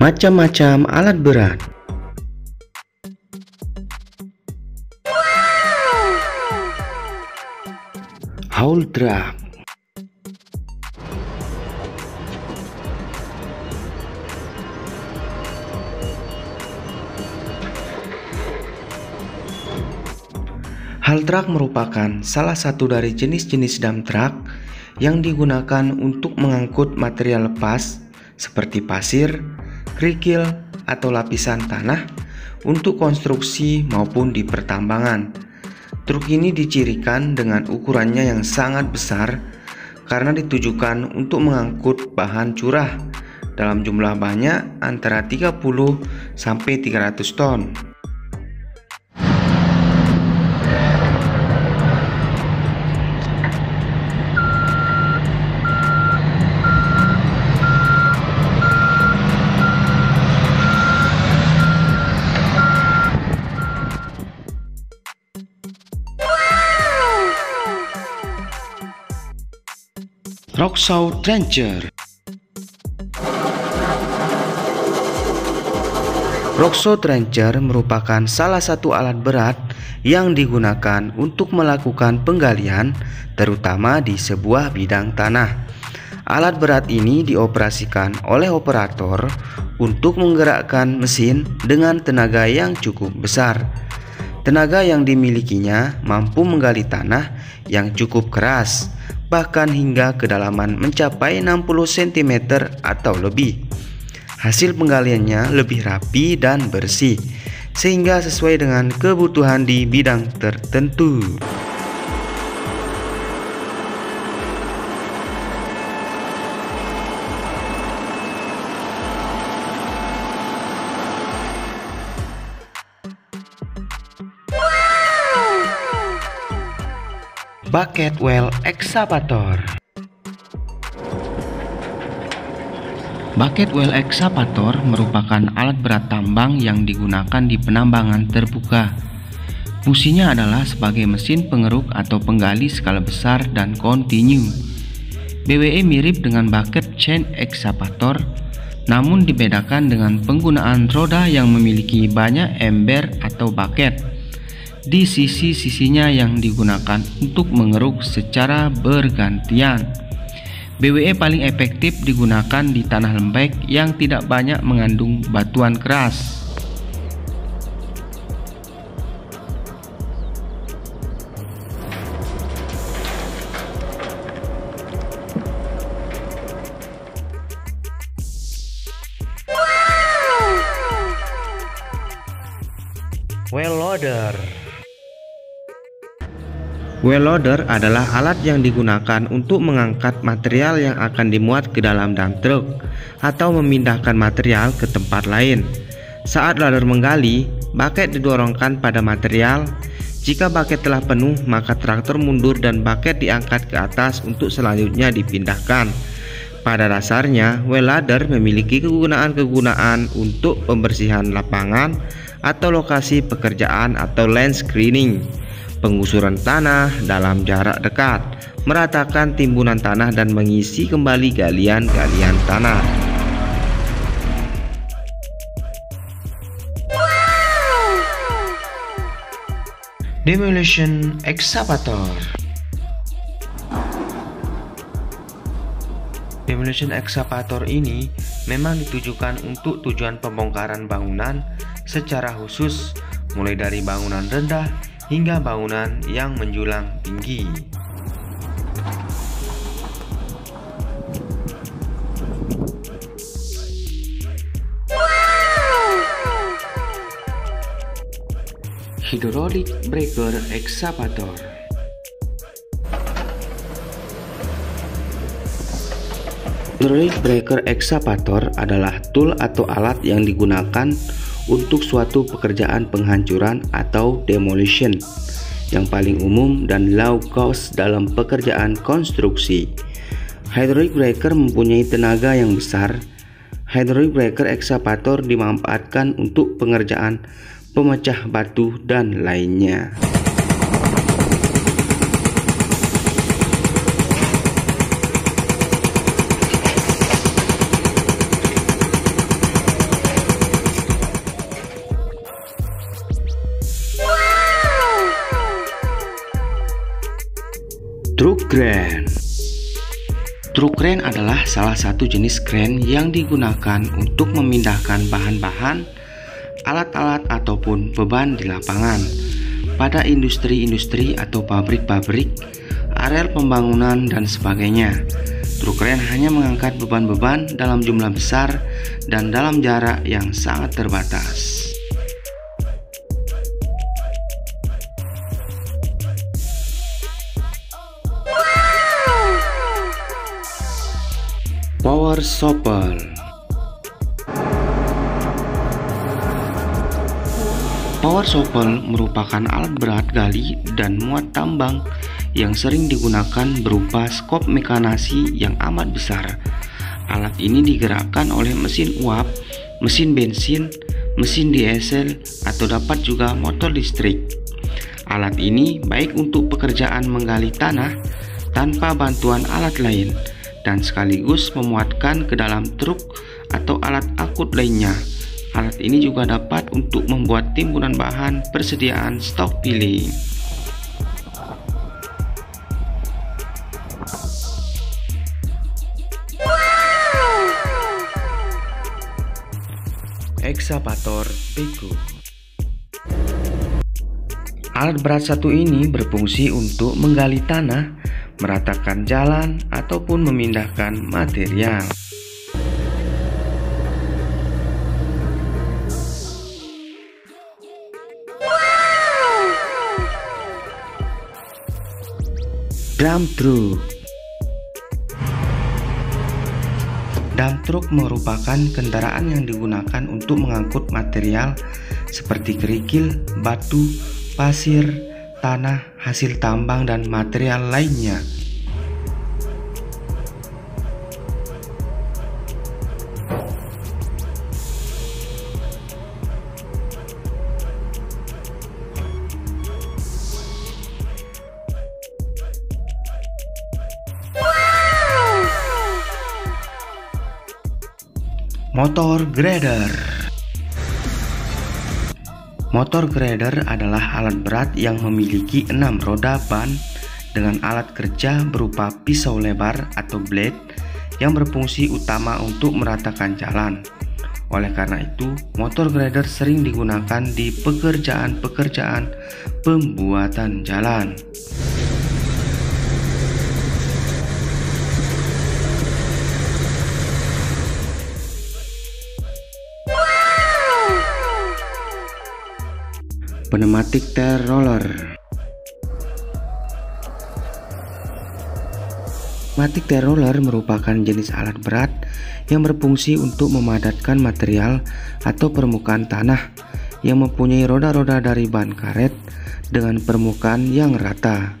Macam-macam alat berat. Haul truk. Haul truk merupakan salah satu dari jenis-jenis dump truck yang digunakan untuk mengangkut material lepas seperti pasir, kerikil, atau lapisan tanah untuk konstruksi maupun di pertambangan. Truk ini dicirikan dengan ukurannya yang sangat besar karena ditujukan untuk mengangkut bahan curah dalam jumlah banyak antara 30 sampai 300 ton. Rocksaw trencher. Rocksaw trencher merupakan salah satu alat berat yang digunakan untuk melakukan penggalian, terutama di sebuah bidang tanah. Alat berat ini dioperasikan oleh operator untuk menggerakkan mesin dengan tenaga yang cukup besar. Tenaga yang dimilikinya mampu menggali tanah yang cukup keras, bahkan hingga kedalaman mencapai 60 cm atau lebih. Hasil penggaliannya lebih rapi dan bersih, sehingga sesuai dengan kebutuhan di bidang tertentu. Bucket well excavator. Bucket well excavator merupakan alat berat tambang yang digunakan di penambangan terbuka. Fungsinya adalah sebagai mesin pengeruk atau penggali skala besar dan kontinu. BWE mirip dengan bucket chain excavator, namun dibedakan dengan penggunaan roda yang memiliki banyak ember atau bucket di sisi-sisinya yang digunakan untuk mengeruk secara bergantian. BWE paling efektif digunakan di tanah lembek yang tidak banyak mengandung batuan keras. Well loader. Well loader adalah alat yang digunakan untuk mengangkat material yang akan dimuat ke dalam dump truck atau memindahkan material ke tempat lain. Saat loader menggali, bucket didorongkan pada material. Jika bucket telah penuh, maka traktor mundur dan bucket diangkat ke atas untuk selanjutnya dipindahkan. Pada dasarnya, well loader memiliki kegunaan-kegunaan untuk pembersihan lapangan atau lokasi pekerjaan atau land screening, penggusuran tanah dalam jarak dekat, meratakan timbunan tanah dan mengisi kembali galian-galian tanah. Demolition excavator. Demolition excavator ini memang ditujukan untuk tujuan pembongkaran bangunan secara khusus, mulai dari bangunan rendah hingga bangunan yang menjulang tinggi. Hydraulic breaker excavator. Hydraulic breaker excavator adalah tool atau alat yang digunakan untuk suatu pekerjaan penghancuran atau demolition yang paling umum dan low cost dalam pekerjaan konstruksi. Hydraulic breaker mempunyai tenaga yang besar. Hydraulic breaker ekskavator dimanfaatkan untuk pengerjaan pemecah batu dan lainnya. Truk crane. Truk crane adalah salah satu jenis crane yang digunakan untuk memindahkan bahan-bahan, alat-alat ataupun beban di lapangan pada industri-industri atau pabrik-pabrik, areal pembangunan dan sebagainya. Truk crane hanya mengangkat beban-beban dalam jumlah besar dan dalam jarak yang sangat terbatas. Power shovel. Power shovel merupakan alat berat gali dan muat tambang yang sering digunakan berupa skop mekanasi yang amat besar. Alat ini digerakkan oleh mesin uap, mesin bensin, mesin diesel, atau dapat juga motor listrik. Alat ini baik untuk pekerjaan menggali tanah tanpa bantuan alat lain, dan sekaligus memuatkan ke dalam truk atau alat angkut lainnya. Alat ini juga dapat untuk membuat timbunan bahan persediaan stok piling. Ekskavator beko. Alat berat satu ini berfungsi untuk menggali tanah, meratakan jalan, ataupun memindahkan material. Dump truck. Dump truck merupakan kendaraan yang digunakan untuk mengangkut material seperti kerikil, batu, pasir, tanah, hasil tambang, dan material lainnya. Motor grader. Motor grader adalah alat berat yang memiliki 6 roda ban dengan alat kerja berupa pisau lebar atau blade yang berfungsi utama untuk meratakan jalan. Oleh karena itu, motor grader sering digunakan di pekerjaan-pekerjaan pembuatan jalan. Pneumatic tire roller. Pneumatic tire roller merupakan jenis alat berat yang berfungsi untuk memadatkan material atau permukaan tanah yang mempunyai roda-roda dari ban karet dengan permukaan yang rata.